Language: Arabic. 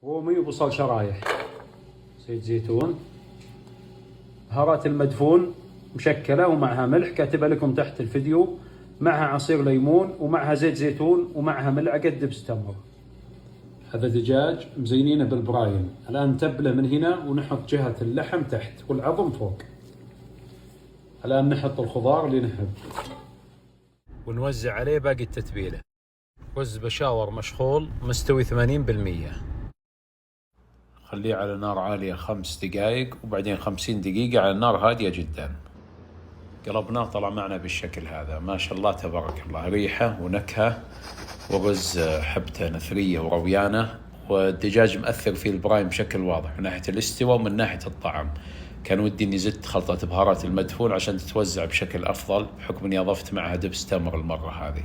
رومي وبصل شرايح، زيت زيتون، بهارات المدفون مشكلة ومعها ملح كاتبها لكم تحت الفيديو، معها عصير ليمون ومعها زيت زيتون ومعها ملعقة دبس تمر. هذا دجاج مزينينه بالبراين. الآن نتبله من هنا ونحط جهة اللحم تحت والعظم فوق. الآن نحط الخضار اللي نحب ونوزع عليه باقي التتبيلة. رز بشاور مشخول مستوي 80%. خليه على نار عالية 5 دقائق وبعدين 50 دقيقة على نار هادية جدا. قلبناه طلع معنا بالشكل هذا، ما شاء الله تبارك الله، ريحة ونكهة، ورز حبته نثرية ورويانة، والدجاج مأثر فيه البرايم بشكل واضح من ناحية الاستواء ومن ناحية الطعم. كان ودي اني زدت خلطة بهارات المدفون عشان تتوزع بشكل افضل، بحكم اني اضفت معها دبس تمر المرة هذه.